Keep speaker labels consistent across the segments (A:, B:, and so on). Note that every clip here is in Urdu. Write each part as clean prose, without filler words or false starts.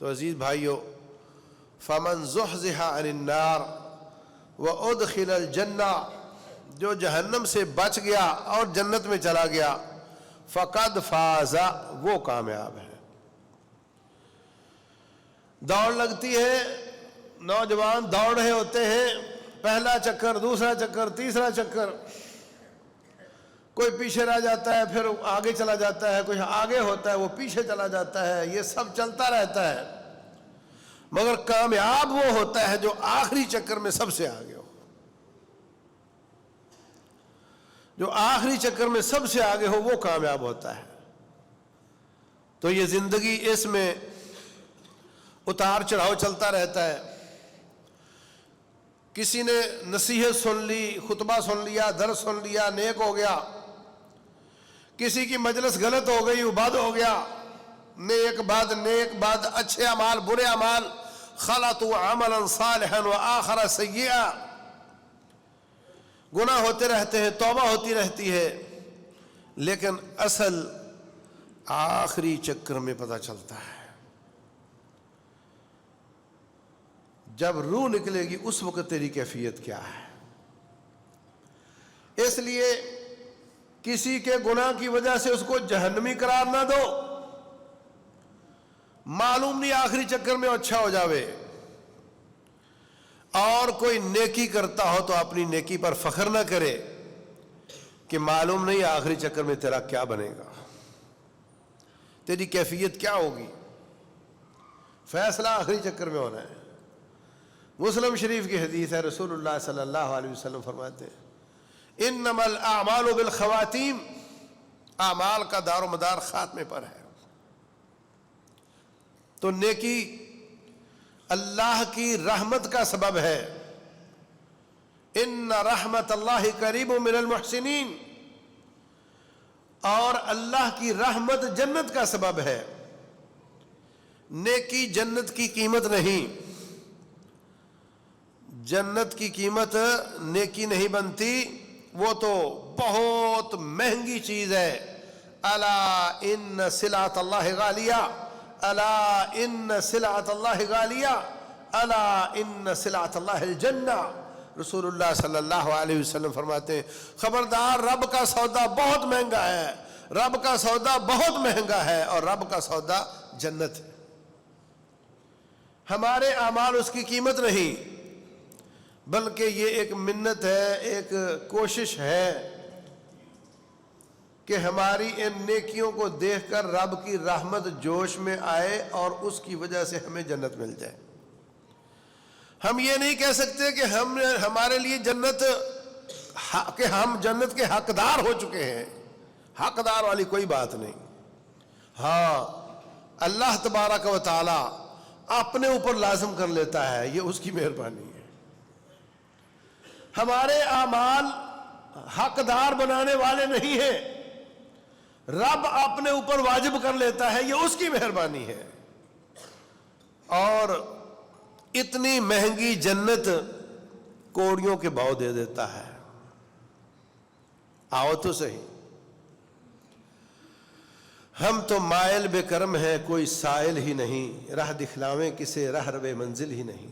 A: تو عزیز بھائیو، فمن زحزح عن النار وادخل الجنہ، جو جہنم سے بچ گیا اور جنت میں چلا گیا، فقد فاز، وہ کامیاب ہے۔ دوڑ لگتی ہے، نوجوان دوڑ رہے ہوتے ہیں، پہلا چکر، دوسرا چکر، تیسرا چکر، کوئی پیچھے رہ جاتا ہے، پھر آگے چلا جاتا ہے، کوئی آگے ہوتا ہے وہ پیچھے چلا جاتا ہے، یہ سب چلتا رہتا ہے، مگر کامیاب وہ ہوتا ہے جو آخری چکر میں سب سے آگے ہو۔ جو آخری چکر میں سب سے آگے ہو وہ کامیاب ہوتا ہے۔ تو یہ زندگی، اس میں اتار چڑھاؤ چلتا رہتا ہے۔ کسی نے نصیحت سن لی، خطبہ سن لیا، درس سن لیا، نیک ہو گیا، کسی کی مجلس غلط ہو گئی، بد ہو گیا، نیک بد، اچھے اعمال برے اعمال، خلطوا عملا صالحا وآخر سیئا، گناہ ہوتے رہتے ہیں، توبہ ہوتی رہتی ہے، لیکن اصل آخری چکر میں پتہ چلتا ہے۔ جب روح نکلے گی اس وقت تیری کیفیت کیا ہے۔ اس لیے کسی کے گناہ کی وجہ سے اس کو جہنمی قرار نہ دو، معلوم نہیں آخری چکر میں اچھا ہو جاوے، اور کوئی نیکی کرتا ہو تو اپنی نیکی پر فخر نہ کرے کہ معلوم نہیں آخری چکر میں تیرا کیا بنے گا، تیری کیفیت کیا ہوگی۔ فیصلہ آخری چکر میں ہونا ہے۔ مسلم شریف کی حدیث ہے، رسول اللہ صلی اللہ علیہ وسلم فرماتے ہیں انما الاعمال بالخواتیم، اعمال کا دار و مدار خاتمے پر ہے۔ تو نیکی اللہ کی رحمت کا سبب ہے، ان رحمت اللہ قریب من المحسنین، اور اللہ کی رحمت جنت کا سبب ہے۔ نیکی جنت کی قیمت نہیں، جنت کی قیمت نیکی نہیں بنتی، وہ تو بہت مہنگی چیز ہے۔ الا ان سلعۃ اللہ غالیہ، الا ان سلعۃ اللہ غالیہ، الا ان سلعۃ اللہ الجنہ۔ رسول اللہ صلی اللہ علیہ وسلم فرماتے ہیں خبردار، رب کا سودا بہت مہنگا ہے، رب کا سودا بہت مہنگا ہے، اور رب کا سودا جنت ہے۔ ہمارے اعمال اس کی قیمت نہیں، بلکہ یہ ایک منت ہے، ایک کوشش ہے کہ ہماری ان نیکیوں کو دیکھ کر رب کی رحمت جوش میں آئے اور اس کی وجہ سے ہمیں جنت مل جائے۔ ہم یہ نہیں کہہ سکتے کہ ہمارے لیے جنت، کہ ہم جنت کے حقدار ہو چکے ہیں، حقدار والی کوئی بات نہیں۔ ہاں، اللہ تبارک و تعالی اپنے اوپر لازم کر لیتا ہے، یہ اس کی مہربانی ہے۔ ہمارے اعمال حقدار بنانے والے نہیں ہیں، رب اپنے اوپر واجب کر لیتا ہے، یہ اس کی مہربانی ہے۔ اور اتنی مہنگی جنت کوڑیوں کے بھاؤ دے دیتا ہے۔ آؤ تو صحیح، ہم تو مائل بے کرم ہیں، کوئی سائل ہی نہیں، راہ دکھلاویں کسے راہ روے منزل ہی نہیں۔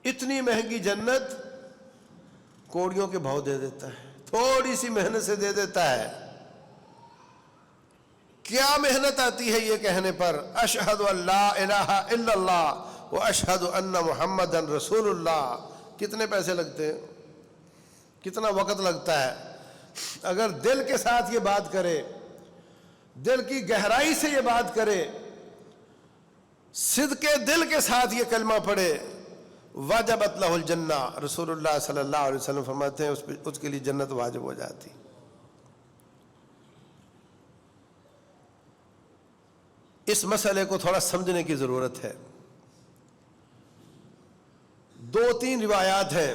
A: اتنی مہنگی جنت کوڑیوں کے بھاؤ دے دیتا ہے، تھوڑی سی محنت سے دے دیتا ہے۔ کیا محنت آتی ہے یہ کہنے پر اشہد ان لا الہ الا اللہ و اشہد ان محمد رسول اللہ، کتنے پیسے لگتے ہیں، کتنا وقت لگتا ہے۔ اگر دل کے ساتھ یہ بات کرے، دل کی گہرائی سے یہ بات کرے، صدق دل کے ساتھ یہ کلمہ پڑھے، وجبت لہ الجنہ، رسول اللہ صلی اللہ علیہ وسلم فرماتے ہیں اس کے لیے جنت واجب ہو جاتی۔ اس مسئلے کو تھوڑا سمجھنے کی ضرورت ہے۔ دو تین روایات ہیں۔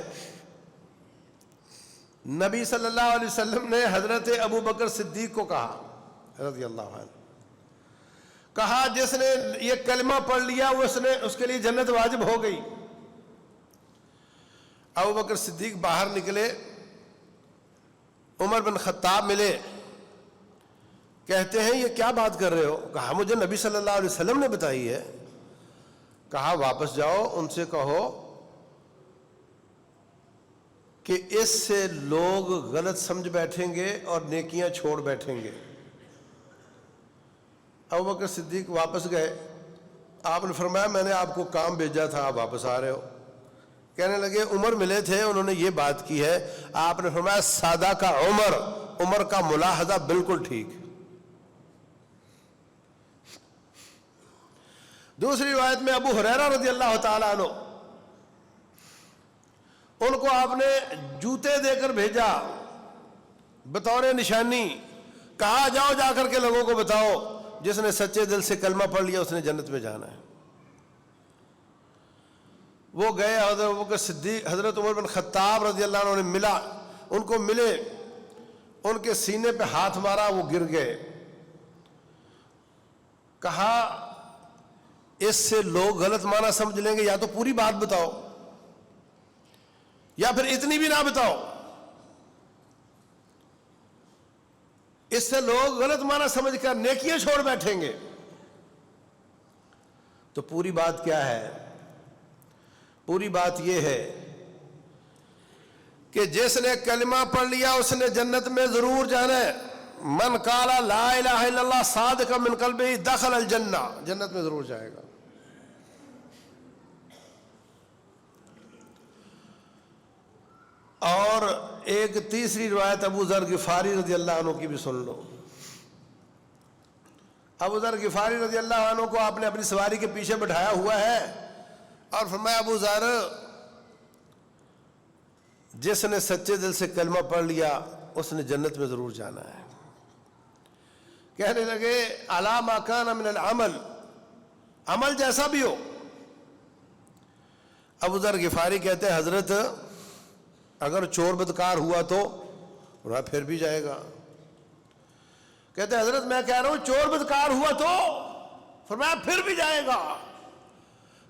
A: نبی صلی اللہ علیہ وسلم نے حضرت ابو بکر صدیق کو کہا رضی اللہ عنہ، کہا جس نے یہ کلمہ پڑھ لیا اس کے لیے جنت واجب ہو گئی۔ ابو بکر صدیق باہر نکلے، عمر بن خطاب ملے کہتے ہیں یہ کیا بات کر رہے ہو؟ کہا مجھے نبی صلی اللہ علیہ وسلم نے بتائی ہے۔ کہا واپس جاؤ ان سے کہو کہ اس سے لوگ غلط سمجھ بیٹھیں گے اور نیکیاں چھوڑ بیٹھیں گے۔ ابوبکر صدیق واپس گئے، آپ نے فرمایا میں نے آپ کو کام بھیجا تھا، آپ واپس آ رہے ہو۔ کہنے لگے عمر ملے تھے، انہوں نے یہ بات کی ہے۔ آپ نے فرمایا سادہ کا عمر کا ملاحظہ بالکل ٹھیک۔ دوسری روایت میں ابو ہریرہ رضی اللہ تعالیٰ عنہ، ان کو آپ نے جوتے دے کر بھیجا بطور نشانی، کہا جاؤ جا کر کے لوگوں کو بتاؤ جس نے سچے دل سے کلمہ پڑھ لیا اس نے جنت میں جانا ہے۔ وہ گئے، حضرت ابوبکر صدیق حضرت عمر بن خطاب رضی اللہ عنہ نے ان کو ملے، ان کے سینے پہ ہاتھ مارا، وہ گر گئے۔ کہا اس سے لوگ غلط معنی سمجھ لیں گے، یا تو پوری بات بتاؤ یا پھر اتنی بھی نہ بتاؤ، اس سے لوگ غلط معنی سمجھ کر نیکیاں چھوڑ بیٹھیں گے۔ تو پوری بات کیا ہے؟ پوری بات یہ ہے کہ جس نے کلمہ پڑھ لیا اس نے جنت میں ضرور جانا ہے۔ من قال لا الہ الا اللہ صادقا من قلبہ دخل الجنہ، جنت میں ضرور جائے گا۔ اور ایک تیسری روایت ابو ذر غفاری رضی اللہ عنہ کی بھی سن لو۔ ابو ذر غفاری رضی اللہ عنہ کو آپ نے اپنی سواری کے پیچھے بٹھایا ہوا ہے اور فرمایا ابو ذر، جس نے سچے دل سے کلمہ پڑھ لیا اس نے جنت میں ضرور جانا ہے۔ کہنے لگے الا ما کان من العمل، عمل جیسا بھی ہو۔ ابو ذر غفاری کہتے ہیں حضرت اگر چور بدکار ہوا تو پھر بھی جائے گا۔ کہتے ہیں حضرت میں کہہ رہا ہوں چور بدکار ہوا تو؟ فرمایا پھر بھی جائے گا۔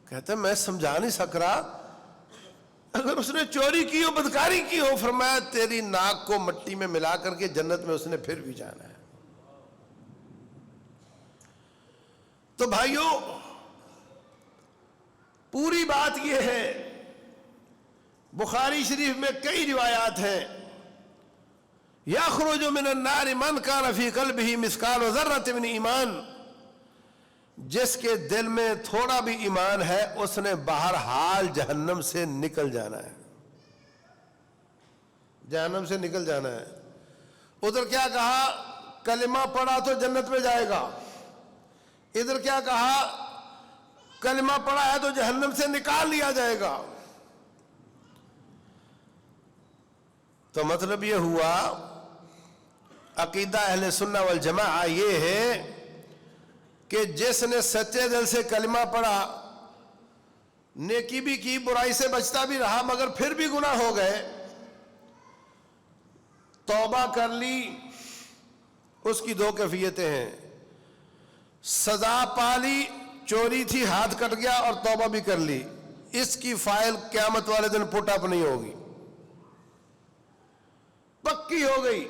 A: کہتے ہیں میں سمجھا نہیں سک رہا، اگر اس نے چوری کی ہو بدکاری کی ہو، فرمایا تیری ناک کو مٹی میں ملا کر کے جنت میں اس نے پھر بھی جانا ہے۔ تو بھائیوں پوری بات یہ ہے، بخاری شریف میں کئی روایات ہیں، یخرج من النار من کان فی قلبہ مثقال ذرۃ من ایمان، جس کے دل میں تھوڑا بھی ایمان ہے اس نے بہرحال جہنم سے نکل جانا ہے، جہنم سے نکل جانا ہے۔ ادھر کیا کہا؟ کلمہ پڑھا تو جنت میں جائے گا۔ ادھر کیا کہا؟ کلمہ پڑھا ہے تو جہنم سے نکال لیا جائے گا۔ تو مطلب یہ ہوا عقیدہ اہل سنہ والجماعہ یہ ہے کہ جس نے سچے دل سے کلمہ پڑھا، نیکی بھی کی، برائی سے بچتا بھی رہا، مگر پھر بھی گناہ ہو گئے، توبہ کر لی، اس کی دو کیفیتیں ہیں، سزا پا لی، چوری تھی ہاتھ کٹ گیا اور توبہ بھی کر لی، اس کی فائل قیامت والے دن پٹ اپ نہیں ہوگی، پکی ہو گئی،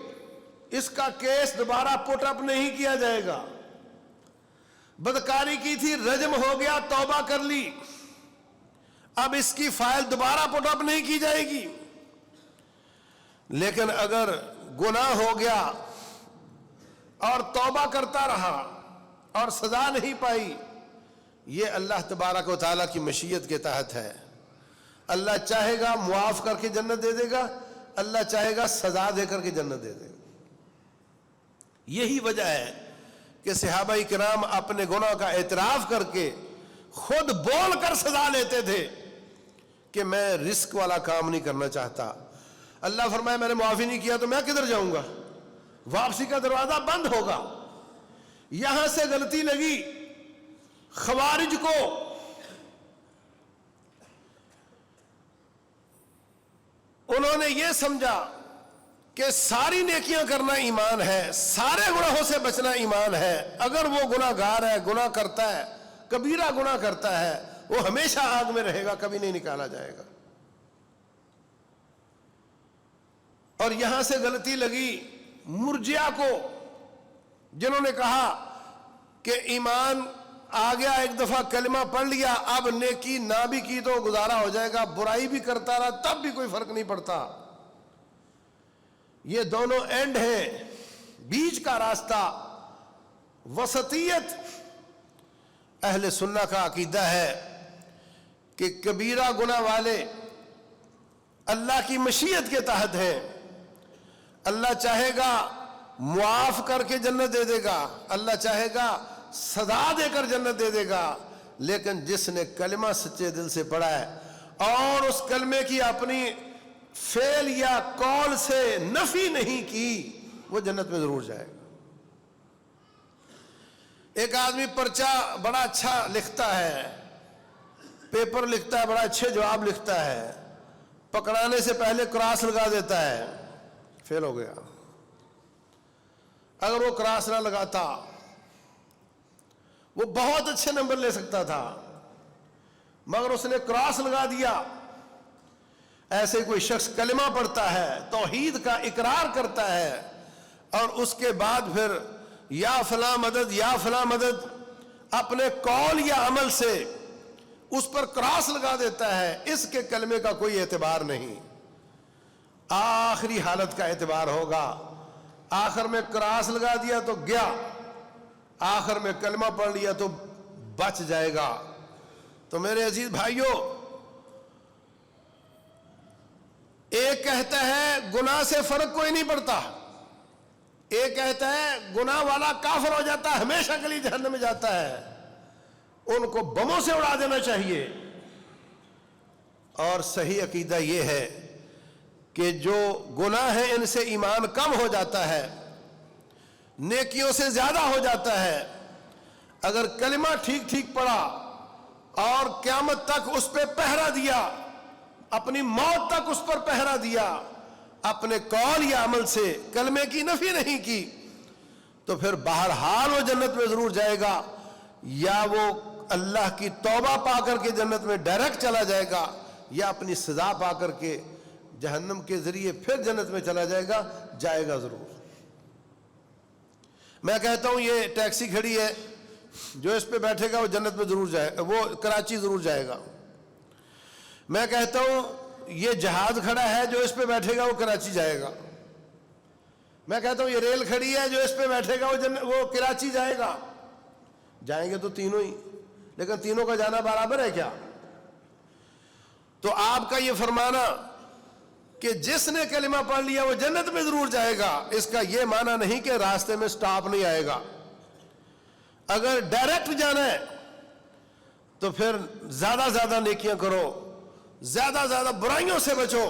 A: اس کا کیس دوبارہ پٹ اپ نہیں کیا جائے گا۔ بدکاری کی تھی، رجم ہو گیا، توبہ کر لی، اب اس کی فائل دوبارہ پٹ اپ نہیں کی جائے گی۔ لیکن اگر گناہ ہو گیا اور توبہ کرتا رہا اور سزا نہیں پائی، یہ اللہ تبارک و تعالیٰ کی مشیت کے تحت ہے۔ اللہ چاہے گا معاف کر کے جنت دے دے گا، اللہ چاہے گا سزا دے کر کے جنت دے دے گا۔ یہی وجہ ہے کہ صحابہ کرام اپنے گناہ کا اعتراف کر کے خود بول کر سزا لیتے تھے کہ میں رزق والا کام نہیں کرنا چاہتا۔ اللہ فرمائے میں نے معافی نہیں کیا تو میں کدھر جاؤں گا؟ واپسی کا دروازہ بند ہوگا۔ یہاں سے غلطی لگی خوارج کو، انہوں نے یہ سمجھا کہ ساری نیکیاں کرنا ایمان ہے، سارے گناہوں سے بچنا ایمان ہے، اگر وہ گناہ گار ہے، گناہ کرتا ہے، کبیرہ گناہ کرتا ہے، وہ ہمیشہ آگ میں رہے گا، کبھی نہیں نکالا جائے گا۔ اور یہاں سے غلطی لگی مرجئہ کو، جنہوں نے کہا کہ ایمان آ گیا، ایک دفعہ کلمہ پڑھ لیا، اب نیکی نہ بھی کی تو گزارا ہو جائے گا، برائی بھی کرتا رہا تب بھی کوئی فرق نہیں پڑتا۔ یہ دونوں اینڈ ہیں، بیچ کا راستہ وسطیت۔ اہل سنہ کا عقیدہ ہے کہ کبیرہ گناہ والے اللہ کی مشیت کے تحت ہیں، اللہ چاہے گا معاف کر کے جنت دے دے گا، اللہ چاہے گا سزا دے کر جنت دے دے گا، لیکن جس نے کلمہ سچے دل سے پڑھا ہے اور اس کلمے کی اپنی فعل یا قول سے نفی نہیں کی، وہ جنت میں ضرور جائے گا۔ ایک آدمی پرچہ بڑا اچھا لکھتا ہے، پیپر لکھتا ہے، بڑا اچھے جواب لکھتا ہے، پکڑانے سے پہلے کراس لگا دیتا ہے، فیل ہو گیا۔ اگر وہ کراس نہ لگاتا وہ بہت اچھے نمبر لے سکتا تھا، مگر اس نے کراس لگا دیا۔ ایسے کوئی شخص کلمہ پڑھتا ہے، توحید کا اقرار کرتا ہے، اور اس کے بعد پھر یا فلاں مدد یا فلاں مدد اپنے قول یا عمل سے اس پر کراس لگا دیتا ہے، اس کے کلمے کا کوئی اعتبار نہیں، آخری حالت کا اعتبار ہوگا۔ آخر میں کراس لگا دیا تو گیا، آخر میں کلمہ پڑھ لیا تو بچ جائے گا۔ تو میرے عزیز بھائیوں، ایک کہتا ہے گناہ سے فرق کوئی نہیں پڑتا، ایک کہتا ہے گناہ والا کافر ہو جاتا ہے، ہمیشہ کے لیے جہنم میں جاتا ہے، ان کو بموں سے اڑا دینا چاہیے۔ اور صحیح عقیدہ یہ ہے کہ جو گناہ ہیں ان سے ایمان کم ہو جاتا ہے، نیکیوں سے زیادہ ہو جاتا ہے۔ اگر کلمہ ٹھیک ٹھیک پڑھا اور قیامت تک اس پہ پہرا دیا، اپنی موت تک اس پر پہرا دیا، اپنے قول یا عمل سے کلمے کی نفی نہیں کی، تو پھر بہرحال وہ جنت میں ضرور جائے گا، یا وہ اللہ کی توبہ پا کر کے جنت میں ڈائریکٹ چلا جائے گا، یا اپنی سزا پا کر کے جہنم کے ذریعے پھر جنت میں چلا جائے گا، جائے گا ضرور۔ میں کہتا ہوں یہ ٹیکسی کھڑی ہے، جو اس پہ بیٹھے گا وہ جنت میں ضرور جائے گا، وہ کراچی ضرور جائے گا۔ میں کہتا ہوں یہ جہاز کھڑا ہے، جو اس پہ بیٹھے گا وہ کراچی جائے گا۔ میں کہتا ہوں یہ ریل کھڑی ہے، جو اس پہ بیٹھے گا وہ کراچی جائے گا۔ جائیں گے تو تینوں ہی، لیکن تینوں کا جانا برابر ہے کیا؟ تو آپ کا یہ فرمانا کہ جس نے کلمہ پڑھ لیا وہ جنت میں ضرور جائے گا، اس کا یہ معنی نہیں کہ راستے میں سٹاپ نہیں آئے گا۔ اگر ڈائریکٹ جانا ہے تو پھر زیادہ زیادہ نیکیاں کرو، زیادہ زیادہ برائیوں سے بچو۔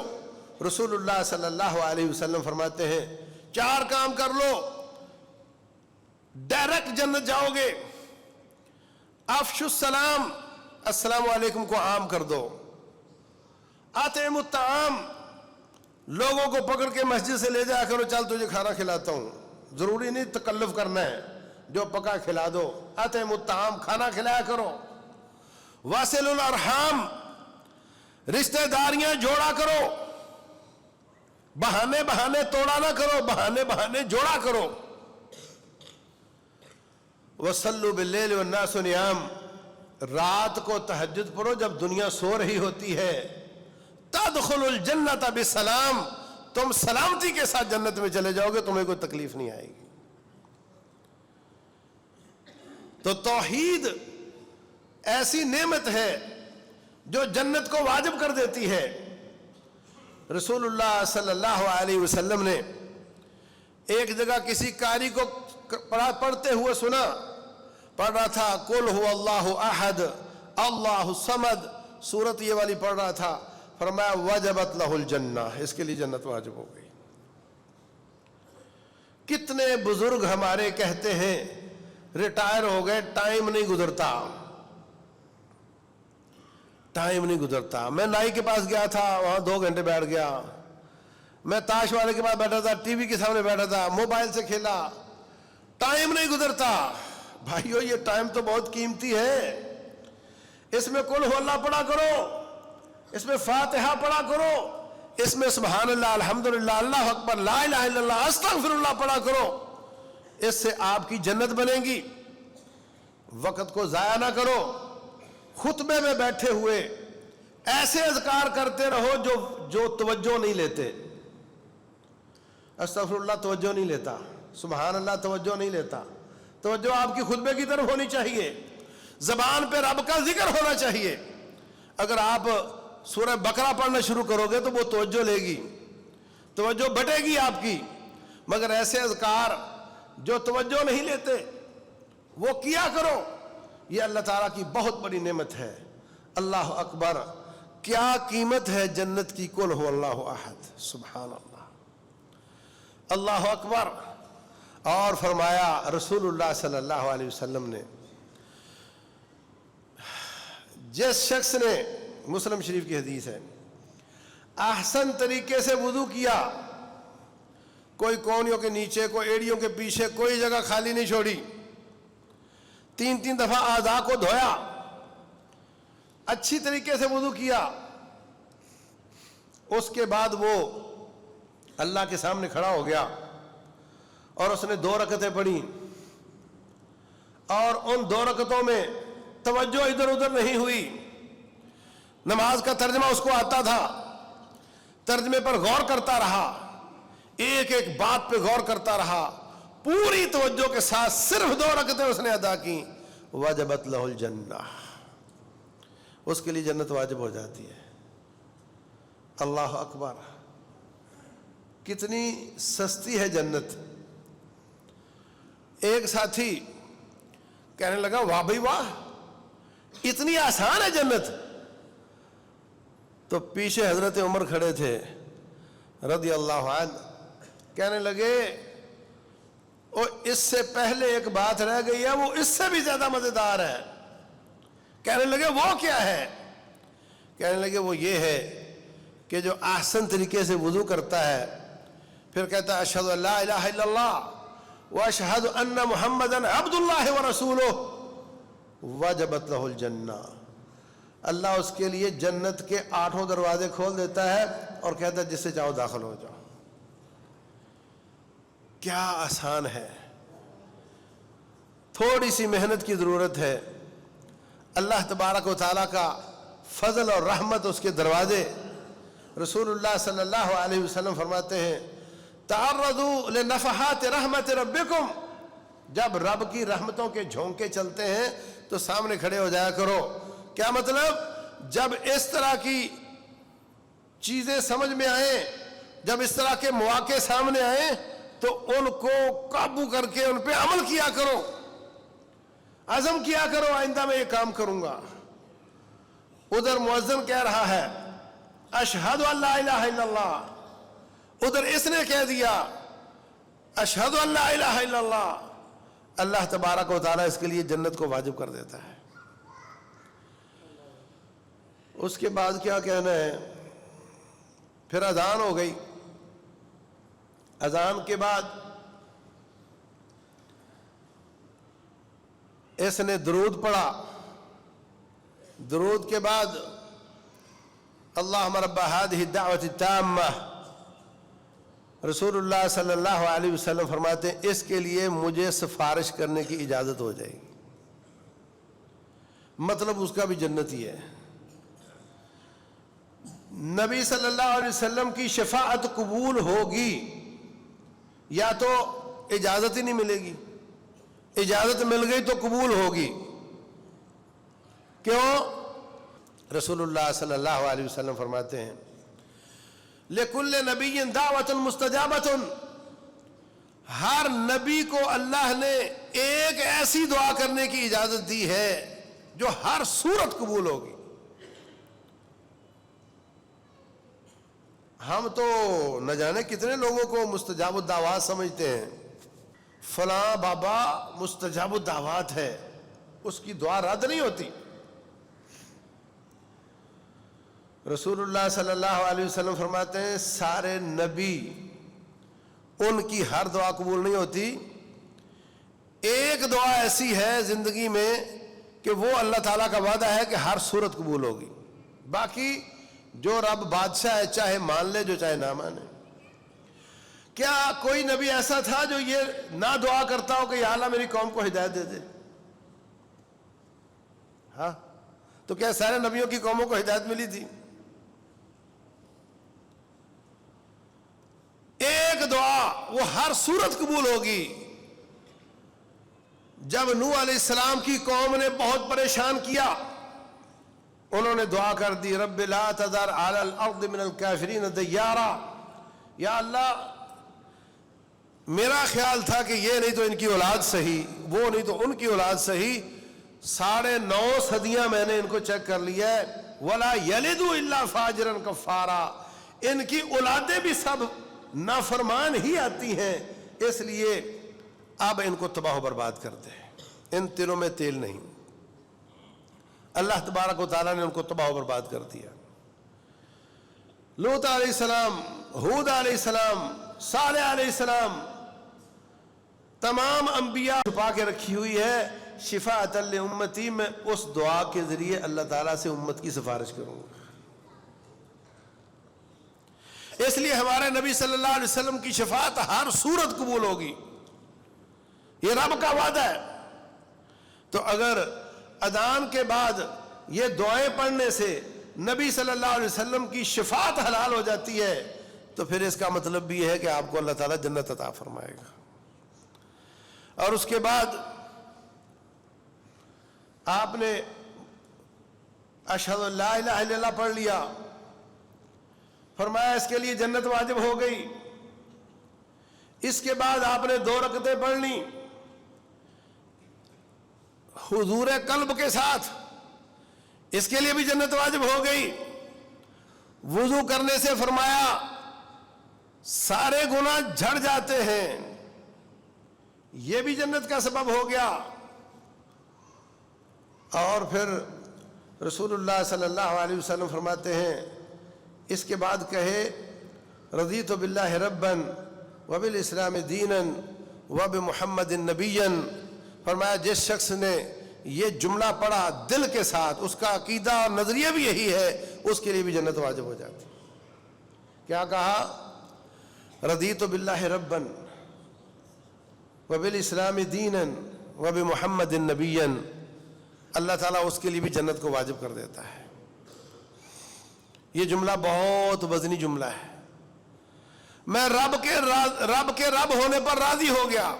A: رسول اللہ صلی اللہ علیہ وسلم فرماتے ہیں 4 کام کر لو ڈائریکٹ جنت جاؤ گے۔ افشوا السلام، السلام علیکم کو عام کر دو۔ اطعموا الطعام، لوگوں کو پکڑ کے مسجد سے لے جا کرو، چل تجھے کھانا کھلاتا ہوں، ضروری نہیں تکلف کرنا ہے، جو پکا کھلا دو۔ اطعموا الطعام، کھانا کھلایا کرو۔ واصلوا الارحام، رشتہ داریاں جوڑا کرو، بہانے بہانے توڑا نہ کرو، بہانے بہانے جوڑا کرو۔ وصلوا باللیل والناس نیام، رات کو تہجد پڑھو جب دنیا سو رہی ہوتی ہے۔ تدخلوا الجنت بسلام، تم سلامتی کے ساتھ جنت میں چلے جاؤ گے، تمہیں کوئی تکلیف نہیں آئے گی۔ تو توحید ایسی نعمت ہے جو جنت کو واجب کر دیتی ہے۔ رسول اللہ صلی اللہ علیہ وسلم نے ایک جگہ کسی قاری کو پڑھتے ہوئے سنا، پڑھ رہا تھا قل هو اللہ احد اللہ الصمد، سورت یہ والی پڑھ رہا تھا، فرمایا وجبت لہ الجنہ، اس کے لیے جنت واجب ہو گئی۔ کتنے بزرگ ہمارے کہتے ہیں ریٹائر ہو گئے، ٹائم نہیں گزرتا، ٹائم نہیں گزرتا۔ میں نائی کے پاس گیا تھا، وہاں 2 گھنٹے بیٹھ گیا، میں تاش والے کے پاس بیٹھا تھا، ٹی وی کے سامنے بیٹھا تھا، موبائل سے کھیلا، ٹائم نہیں گزرتا۔ بھائیو یہ ٹائم تو بہت قیمتی ہے، اس میں قل ہو اللہ پڑھا کرو، اس میں فاتحہ پڑھا کرو، اس میں سبحان اللہ الحمدللہ اللہ اکبر لا الہ الا اللہ استغفر اللہ پڑھا کرو، اس سے آپ کی جنت بنے گی۔ وقت کو ضائع نہ کرو، خطبے میں بیٹھے ہوئے ایسے اذکار کرتے رہو جو توجہ نہیں لیتے۔ استغفر اللہ توجہ نہیں لیتا، سبحان اللہ توجہ نہیں لیتا۔ توجہ آپ کی خطبے کی طرف ہونی چاہیے، زبان پہ رب کا ذکر ہونا چاہیے۔ اگر آپ سورہ بقرہ پڑھنا شروع کرو گے تو وہ توجہ لے گی، توجہ بٹے گی آپ کی، مگر ایسے اذکار جو توجہ نہیں لیتے وہ کیا کرو۔ یہ اللہ تعالیٰ کی بہت بڑی نعمت ہے۔ اللہ اکبر، کیا قیمت ہے جنت کی، قل هو اللہ احد، سبحان اللہ، اللہ اکبر۔ اور فرمایا رسول اللہ صلی اللہ علیہ وسلم نے، جس شخص نے، مسلم شریف کی حدیث ہے، احسن طریقے سے وضو کیا، کوئی کونیوں کے نیچے، کوئی ایڑیوں کے پیچھے، کوئی جگہ خالی نہیں چھوڑی، 3 دفعہ اعضاء کو دھویا، اچھی طریقے سے وضو کیا، اس کے بعد وہ اللہ کے سامنے کھڑا ہو گیا اور اس نے 2 رکعتیں پڑھی، اور ان 2 رکعتوں میں توجہ ادھر ادھر نہیں ہوئی، نماز کا ترجمہ اس کو آتا تھا، ترجمے پر غور کرتا رہا، ایک ایک بات پہ غور کرتا رہا، پوری توجہ کے ساتھ صرف 2 رکعتیں اس نے ادا کی، وجبت لہ الجنہ، اس کے لیے جنت واجب ہو جاتی ہے۔ اللہ اکبر، کتنی سستی ہے جنت۔ ایک ساتھی کہنے لگا، واہ بھائی واہ، اتنی آسان ہے جنت۔ تو پیچھے حضرت عمر کھڑے تھے رضی اللہ عنہ، کہنے لگے، اور اس سے پہلے ایک بات رہ گئی ہے، وہ اس سے بھی زیادہ مزیدار ہے۔ کہنے لگے وہ کیا ہے؟ کہنے لگے وہ یہ ہے کہ جو احسن طریقے سے وضو کرتا ہے، پھر کہتا ہے اشہد ان لا الہ الا اللہ واشہد ان محمدن عبد اللہ ورسولہ، وجبت لہ الجنہ، اللہ اس کے لیے جنت کے 8 دروازے کھول دیتا ہے اور کہتا ہے جس سے چاہو داخل ہو جاؤ۔ کیا آسان ہے، تھوڑی سی محنت کی ضرورت ہے۔ اللہ تبارک و تعالیٰ کا فضل اور رحمت، اس کے دروازے۔ رسول اللہ صلی اللہ علیہ وسلم فرماتے ہیں، تعرضوا لنفحات رحمت ربکم، جب رب کی رحمتوں کے جھونکے چلتے ہیں تو سامنے کھڑے ہو جایا کرو۔ کیا مطلب؟ جب اس طرح کی چیزیں سمجھ میں آئیں، جب اس طرح کے مواقع سامنے آئیں تو ان کو قابو کر کے ان پہ عمل کیا کرو، عزم کیا کرو آئندہ میں یہ کام کروں گا۔ ادھر مؤذن کہہ رہا ہے اشہد ان لا الہ الا اللہ، ادھر اس نے کہہ دیا اشہد ان لا الہ الا اللہ، اللہ تبارک و تعالیٰ اس کے لیے جنت کو واجب کر دیتا ہے۔ اس کے بعد کیا کہنا ہے؟ پھر اذان ہو گئی، اذان کے بعد اس نے درود پڑھا، درود کے بعد اللہم رب ہذہ الدعوۃ التامہ، رسول اللہ صلی اللہ علیہ وسلم فرماتے ہیں اس کے لیے مجھے سفارش کرنے کی اجازت ہو جائے گی، مطلب اس کا بھی جنت ہی ہے۔ نبی صلی اللہ علیہ وسلم کی شفاعت قبول ہوگی یا تو اجازت ہی نہیں ملے گی، اجازت مل گئی تو قبول ہوگی۔ کیوں؟ رسول اللہ صلی اللہ علیہ وسلم فرماتے ہیں لِكُلِّ نَبِيٍّ دَعْوَةٌ مُسْتَجَابَةٌ، ہر نبی کو اللہ نے ایک ایسی دعا کرنے کی اجازت دی ہے جو ہر صورت قبول ہوگی۔ ہم تو نہ جانے کتنے لوگوں کو مستجاب الدعوات سمجھتے ہیں، فلاں بابا مستجاب الدعوات ہے، اس کی دعا رد نہیں ہوتی۔ رسول اللہ صلی اللہ علیہ وسلم فرماتے ہیں سارے نبی، ان کی ہر دعا قبول نہیں ہوتی، ایک دعا ایسی ہے زندگی میں کہ وہ اللہ تعالیٰ کا وعدہ ہے کہ ہر صورت قبول ہوگی، باقی جو رب بادشاہ ہے چاہے مان لے جو چاہے نہ مانے۔ کیا کوئی نبی ایسا تھا جو یہ نہ دعا کرتا ہو کہ یا اللہ میری قوم کو ہدایت دے دے؟ ہاں، تو کیا سارے نبیوں کی قوموں کو ہدایت ملی تھی؟ ایک دعا وہ ہر صورت قبول ہوگی. جب نوح علیہ السلام کی قوم نے بہت پریشان کیا، انہوں نے دعا کر دی رب لا تذر علی الارض من الکافرین دیارا. یا اللہ میرا خیال تھا کہ یہ نہیں تو ان کی اولاد صحیح، وہ نہیں تو ان کی اولاد صحیح، 9.5 صدیاں میں نے ان کو چیک کر لیا ہے، ولا یلدوا الا فاجرا کفارا، ان کی اولادیں بھی سب نافرمان ہی آتی ہیں، اس لیے اب ان کو تباہ و برباد کرتے ہیں، ان تلوں میں تیل نہیں. اللہ تبارک و تعالیٰ نے ان کو تباہ و برباد کر دیا. لوط علیہ السلام، ہود علیہ السلام، صالح علیہ السلام، تمام انبیاء چھپا کے رکھی ہوئی ہے. شفاعۃ لامتی، میں اس دعا کے ذریعے اللہ تعالیٰ سے امت کی سفارش کروں گا. اس لیے ہمارے نبی صلی اللہ علیہ وسلم کی شفاعت ہر صورت قبول ہوگی، یہ رب کا وعدہ ہے. تو اگر اذان کے بعد یہ دعائیں پڑھنے سے نبی صلی اللہ علیہ وسلم کی شفاعت حلال ہو جاتی ہے تو پھر اس کا مطلب بھی ہے کہ آپ کو اللہ تعالیٰ جنت عطا فرمائے گا. اور اس کے بعد آپ نے اشہد ان لا الہ الا اللہ پڑھ لیا، فرمایا اس کے لیے جنت واجب ہو گئی. اس کے بعد آپ نے 2 رکعتیں پڑھ لی حضور قلب کے ساتھ، اس کے لیے بھی جنت واجب ہو گئی. وضو کرنے سے فرمایا سارے گناہ جھڑ جاتے ہیں، یہ بھی جنت کا سبب ہو گیا. اور پھر رسول اللہ صلی اللہ علیہ وسلم فرماتے ہیں اس کے بعد کہے رضیت باللہ ربا وبالاسلام دینا وبمحمد نبیا. فرمایا جس شخص نے یہ جملہ پڑھا دل کے ساتھ، اس کا عقیدہ اور نظریہ بھی یہی ہے، اس کے لیے بھی جنت واجب ہو جاتی. کیا کہا؟ رضیت باللہ ربا وبالاسلام دینا وبمحمد نبیا. اللہ تعالیٰ اس کے لیے بھی جنت کو واجب کر دیتا ہے. یہ جملہ بہت وزنی جملہ ہے. میں رب کے رب ہونے پر راضی ہو گیا.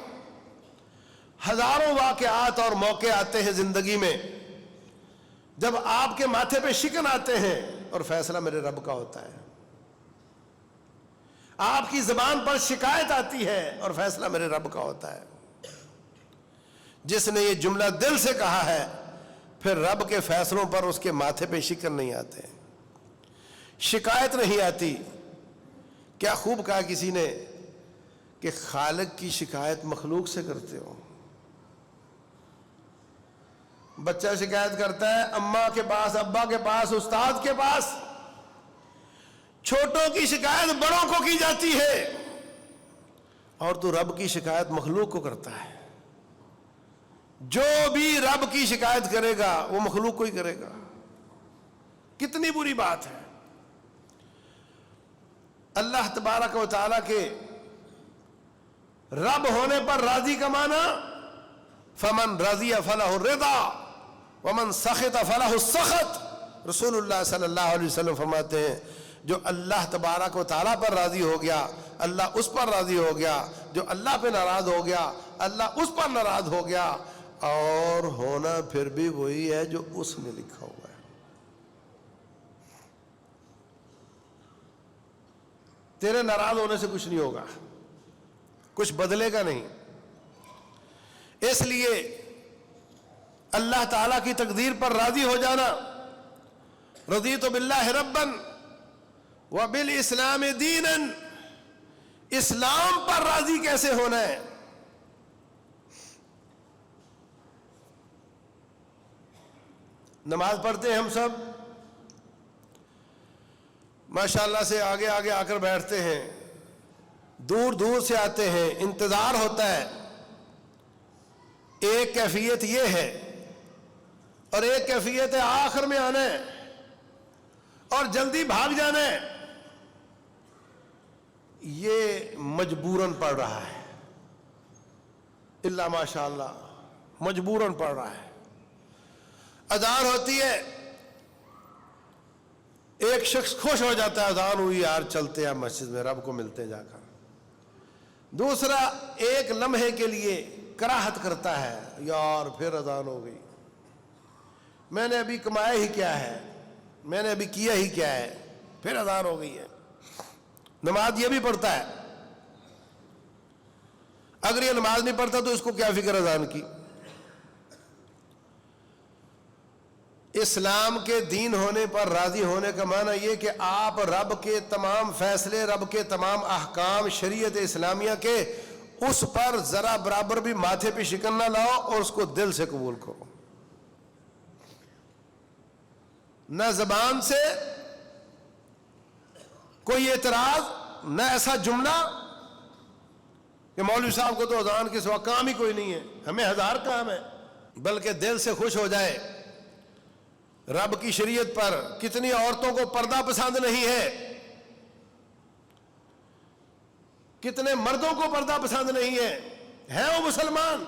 A: ہزاروں واقعات اور موقع آتے ہیں زندگی میں جب آپ کے ماتھے پہ شکن آتے ہیں اور فیصلہ میرے رب کا ہوتا ہے. آپ کی زبان پر شکایت آتی ہے اور فیصلہ میرے رب کا ہوتا ہے. جس نے یہ جملہ دل سے کہا ہے پھر رب کے فیصلوں پر اس کے ماتھے پہ شکن نہیں آتے، شکایت نہیں آتی. کیا خوب کہا کسی نے کہ خالق کی شکایت مخلوق سے کرتے ہو. بچہ شکایت کرتا ہے اماں کے پاس، ابا کے پاس، استاد کے پاس. چھوٹوں کی شکایت بڑوں کو کی جاتی ہے اور تو رب کی شکایت مخلوق کو کرتا ہے. جو بھی رب کی شکایت کرے گا وہ مخلوق کو ہی کرے گا. کتنی بری بات ہے. اللہ تبارک و تعالیٰ کے رب ہونے پر راضی کا معنی فمن رضی فلہ الرضا ومن سخط فلہ السخط. رسول اللہ صلی اللہ علیہ وسلم فرماتے ہیں جو اللہ تبارک و تعالیٰ پر راضی ہو گیا اللہ اس پر راضی ہو گیا، جو اللہ پہ ناراض ہو گیا اللہ اس پر ناراض ہو گیا. اور ہونا پھر بھی وہی ہے جو اس نے لکھا ہوا ہے. تیرے ناراض ہونے سے کچھ نہیں ہوگا، کچھ بدلے گا نہیں. اس لیے اللہ تعالیٰ کی تقدیر پر راضی ہو جانا. رضیت باللہ ربا وبالاسلام دینا. اسلام پر راضی کیسے ہونا ہے؟ نماز پڑھتے ہیں ہم سب، ماشاءاللہ سے آگے آگے آ کر بیٹھتے ہیں، دور دور سے آتے ہیں، انتظار ہوتا ہے. ایک کیفیت یہ ہے اور ایک کیفیت ہے آخر میں آنا ہے اور جلدی بھاگ جانا ہے. یہ مجبوراً پڑھ رہا ہے، اللہ ماشاء اللہ مجبوراً پڑھ رہا ہے۔ اذان ہوتی ہے، ایک شخص خوش ہو جاتا ہے، اذان ہوئی یار چلتے ہیں مسجد میں، رب کو ملتے ہیں جا کر۔ دوسرا ایک لمحے کے لیے کراہت کرتا ہے، یار پھر اذان ہو گئی، میں نے ابھی کمایا ہی کیا ہے، میں نے ابھی کیا ہی کیا ہے، پھر اذان ہو گئی ہے۔ نماز یہ بھی پڑھتا ہے، اگر یہ نماز نہیں پڑھتا تو اس کو کیا فکر اذان کی۔ اسلام کے دین ہونے پر راضی ہونے کا معنی یہ کہ آپ رب کے تمام فیصلے، رب کے تمام احکام شریعت اسلامیہ کے اس پر ذرا برابر بھی ماتھے پہ شکن نہ لاؤ اور اس کو دل سے قبول کرو، نہ زبان سے کوئی اعتراض، نہ ایسا جملہ کہ مولوی صاحب کو تو اذان کے سوا کام ہی کوئی نہیں ہے، ہمیں ہزار کام ہے، بلکہ دل سے خوش ہو جائے۔ رب کی شریعت پر کتنی عورتوں کو پردہ پسند نہیں ہے، کتنے مردوں کو پردہ پسند نہیں ہے وہ مسلمان،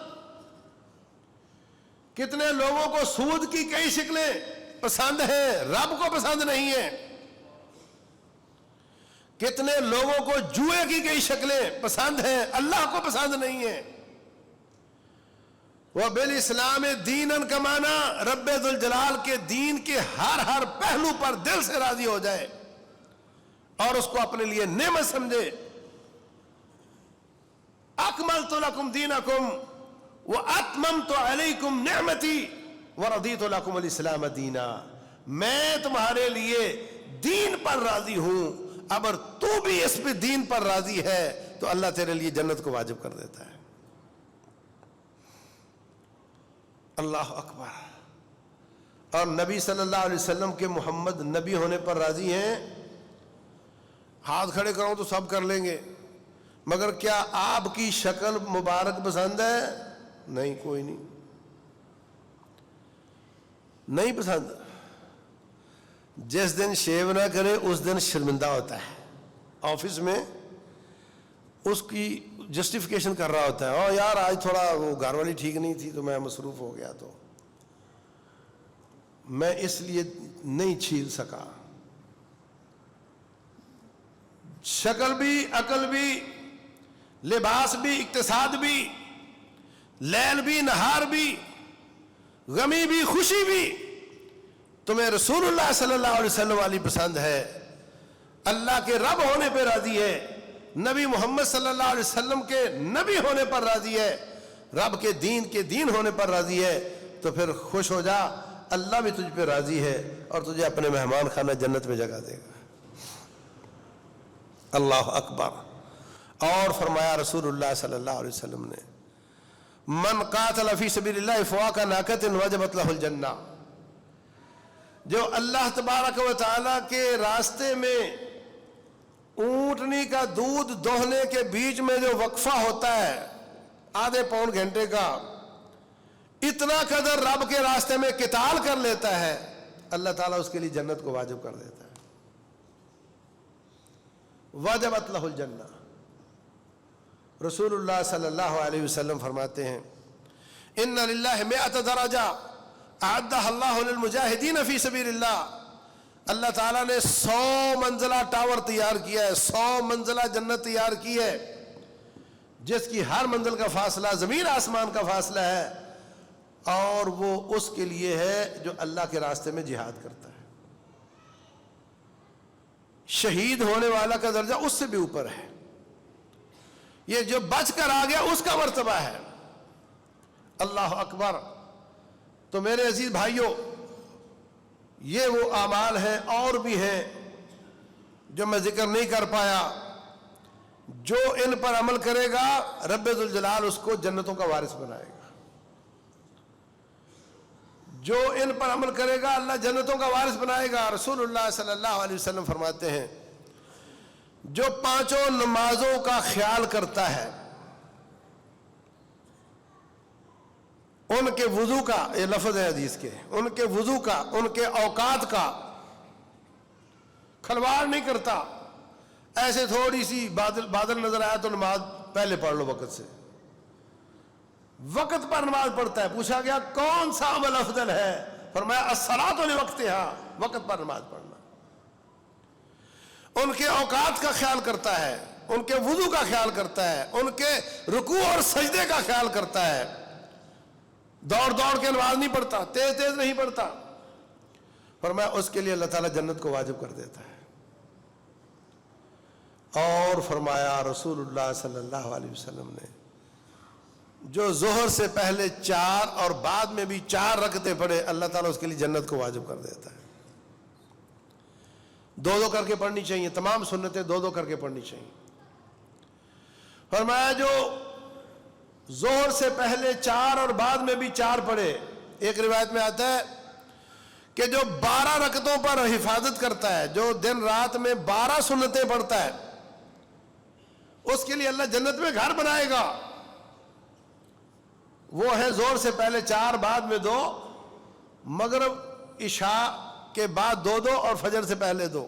A: کتنے لوگوں کو سود کی کئی شکلیں پسند ہیں، رب کو پسند نہیں ہے، کتنے لوگوں کو جوئے کی کئی شکلیں پسند ہیں، اللہ کو پسند نہیں ہے۔ وَبِالْإِسْلَامِ دِينًا کا معنی رب ذوالجلال کے دین کے ہر پہلو پر دل سے راضی ہو جائے اور اس کو اپنے لیے نعمت سمجھے۔ اکملت لکم دینکم واتممت علیکم نعمتی ورضیت لکم الاسلام دینا، میں تمہارے لیے دین پر راضی ہوں، اگر تو بھی اس پہ دین پر راضی ہے تو اللہ تیرے لیے جنت کو واجب کر دیتا ہے۔ اللہ اکبر۔ اور نبی صلی اللہ علیہ وسلم کے محمد نبی ہونے پر راضی ہیں؟ ہاتھ کھڑے کروں تو سب کر لیں گے، مگر کیا آپ کی شکل مبارک پسند ہے؟ نہیں، کوئی نہیں پسند۔ جس دن شیو نہ کرے اس دن شرمندہ ہوتا ہے، آفس میں اس کی جسٹیفیکیشن کر رہا ہوتا ہے، یار آج تھوڑا وہ گھر والی ٹھیک نہیں تھی تو میں مصروف ہو گیا، تو میں اس لیے نہیں چھیل سکا۔ شکل بھی، عقل بھی، لباس بھی، اقتصاد بھی، لیل بھی، نہار بھی، غمی بھی، خوشی بھی، تمہیں رسول اللہ صلی اللہ علیہ وسلم والی پسند ہے، اللہ کے رب ہونے پہ راضی ہے، نبی محمد صلی اللہ علیہ وسلم کے نبی ہونے پر راضی ہے، رب کے دین ہونے پر راضی ہے، تو پھر خوش ہو جا، اللہ بھی تجھ پہ راضی ہے اور تجھے اپنے مہمان خانہ جنت میں جگہ دے گا۔ اللہ اکبر۔ اور فرمایا رسول اللہ صلی اللہ علیہ وسلم نے، من قاتل فی سبیل اللہ فواق ناقۃ وجبت لہ الجنہ، جو اللہ تبارک و تعالیٰ کے راستے میں اونٹنی کا دودھ دوہنے کے بیچ میں جو وقفہ ہوتا ہے آدھے پون گھنٹے کا، اتنا قدر رب کے راستے میں قتال کر لیتا ہے، اللہ تعالیٰ اس کے لیے جنت کو واجب کر دیتا ہے۔ وجبت لہ الجنہ۔ رسول اللہ صلی اللہ علیہ وسلم فرماتے ہیں، ان للہ مئۃ درجہ اعدہ اللہ للمجاہدین فی سبیل اللہ، اللہ تعالیٰ نے 100 منزلہ ٹاور تیار کیا ہے، 100 منزلہ جنت تیار کی ہے، جس کی ہر منزل کا فاصلہ زمین آسمان کا فاصلہ ہے، اور وہ اس کے لیے ہے جو اللہ کے راستے میں جہاد کرتا ہے۔ شہید ہونے والا کا درجہ اس سے بھی اوپر ہے، یہ جو بچ کر آ گیا اس کا مرتبہ ہے۔ اللہ اکبر۔ تو میرے عزیز بھائیوں، یہ وہ اعمال ہیں اور بھی ہیں جو میں ذکر نہیں کر پایا، جو ان پر عمل کرے گا رب ذوالجلال اس کو جنتوں کا وارث بنائے گا، جو ان پر عمل کرے گا اللہ جنتوں کا وارث بنائے گا۔ رسول اللہ صلی اللہ علیہ وسلم فرماتے ہیں، جو 5 نمازوں کا خیال کرتا ہے، ان کے وضو کا، یہ لفظ ہے حدیث کے، ان کے وضو کا، ان کے اوقات کا کھلواڑ نہیں کرتا، ایسے تھوڑی سی بادل نظر آیا تو نماز پہلے پڑھ لو وقت سے، وقت پر نماز پڑھتا ہے۔ پوچھا گیا کون سا عمل افضل ہے؟ فرمایا الصلاۃ لوقتہا، وقت پر نماز پڑھنا۔ ان کے اوقات کا خیال کرتا ہے، ان کے وضو کا خیال کرتا ہے، ان کے رکوع اور سجدے کا خیال کرتا ہے۔ دوڑ دوڑ کے نماز نہیں پڑھتا، تیز تیز نہیں پڑھتا۔ فرمایا اس کے لیے اللہ تعالیٰ جنت کو واجب کر دیتا ہے۔ اور فرمایا رسول اللہ صلی اللہ علیہ وسلم نے جو ظہر سے پہلے 4 اور بعد میں بھی 4 رکعتیں پڑھے، اللہ تعالیٰ اس کے لیے جنت کو واجب کر دیتا ہے۔ 2 کر کے پڑھنی چاہیے، تمام سنتیں 2 کر کے پڑھنی چاہیے۔ فرمایا جو ظہر سے پہلے 4 اور بعد میں بھی 4 پڑھے، ایک روایت میں آتا ہے کہ جو 12 رکعتوں پر حفاظت کرتا ہے، جو دن رات میں 12 سنتیں پڑھتا ہے، اس کے لیے اللہ جنت میں گھر بنائے گا۔ وہ ہے ظہر سے پہلے 4، بعد میں 2، مغرب عشاء کے بعد 2 اور فجر سے پہلے 2۔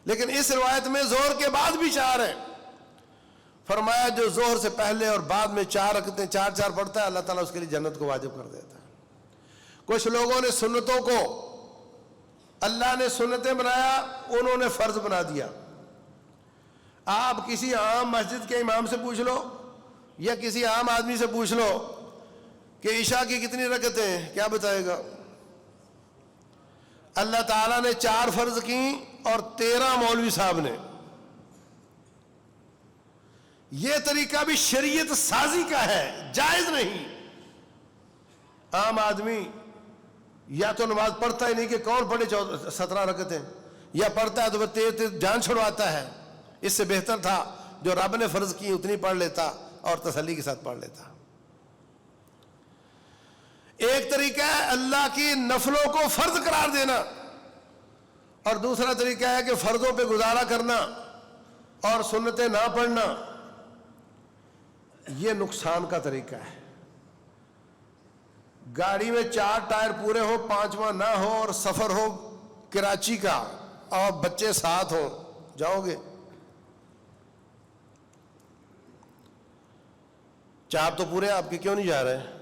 A: لیکن اس روایت میں ظہر کے بعد بھی 4 ہیں۔ فرمایا جو ظہر سے پہلے اور بعد میں 4 رکعتیں 4 پڑھتا ہے، اللہ تعالیٰ اس کے لیے جنت کو واجب کر دیتا ہے۔ کچھ لوگوں نے سنتوں کو، اللہ نے سنتیں بنایا، انہوں نے فرض بنا دیا۔ آپ کسی عام مسجد کے امام سے پوچھ لو یا کسی عام آدمی سے پوچھ لو کہ عشاء کی کتنی رکعتیں ہیں، کیا بتائے گا؟ اللہ تعالیٰ نے 4 فرض کی اور 13 مولوی صاحب نے۔ یہ طریقہ بھی شریعت سازی کا ہے، جائز نہیں۔ عام آدمی یا تو نماز پڑھتا ہی نہیں کہ کون پڑھے 17 رکعتیں، یا پڑھتا ہے تو وہ تیز تیز جان چھڑواتا ہے۔ اس سے بہتر تھا جو رب نے فرض کی اتنی پڑھ لیتا اور تسلی کے ساتھ پڑھ لیتا۔ ایک طریقہ ہے اللہ کی نفلوں کو فرض قرار دینا، اور دوسرا طریقہ ہے کہ فرضوں پہ گزارا کرنا اور سنتیں نہ پڑھنا۔ یہ نقصان کا طریقہ ہے۔ گاڑی میں 4 ٹائر پورے ہو، 5واں نہ ہو، اور سفر ہو کراچی کا، اور بچے ساتھ ہوں، جاؤ گے؟ چار تو پورے آپ کے، کیوں نہیں جا رہے؟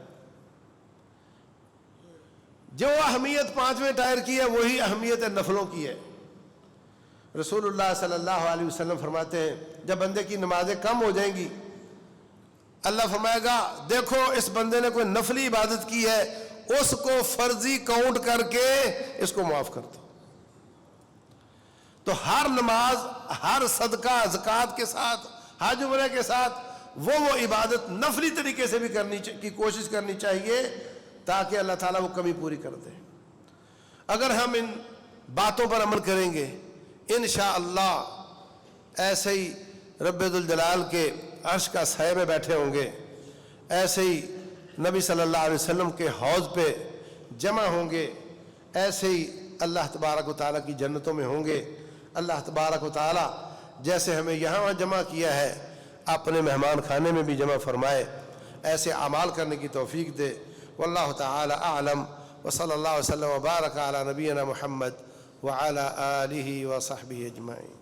A: جو اہمیت 5ویں ٹائر کی ہے وہی اہمیت نفلوں کی ہے۔ رسول اللہ صلی اللہ علیہ وسلم فرماتے ہیں جب بندے کی نمازیں کم ہو جائیں گی، اللہ فرمائے گا دیکھو اس بندے نے کوئی نفلی عبادت کی ہے، اس کو فرضی کاؤنٹ کر کے اس کو معاف کر دو۔ تو ہر نماز، ہر صدقہ زکوٰۃ کے ساتھ، حج عمرہ کے ساتھ وہ عبادت نفلی طریقے سے بھی کرنی کی کوشش کرنی چاہیے تاکہ اللہ تعالیٰ وہ کمی پوری کر دے۔ اگر ہم ان باتوں پر عمل کریں گے انشاءاللہ ایسے ہی رب ذوالجلال کے عرش کا سایہ میں بیٹھے ہوں گے، ایسے ہی نبی صلی اللہ علیہ وسلم کے حوض پہ جمع ہوں گے، ایسے ہی اللہ تبارک و تعالیٰ کی جنتوں میں ہوں گے۔ اللہ تبارک و تعالیٰ جیسے ہمیں یہاں جمع کیا ہے اپنے مہمان خانے میں بھی جمع فرمائے، ایسے اعمال کرنے کی توفیق دے۔ واللہ تعالی اعلم، وصلی اللہ وسلم وبارک علی نبینا محمد وعلی آلہ وصحبہ اجمعین۔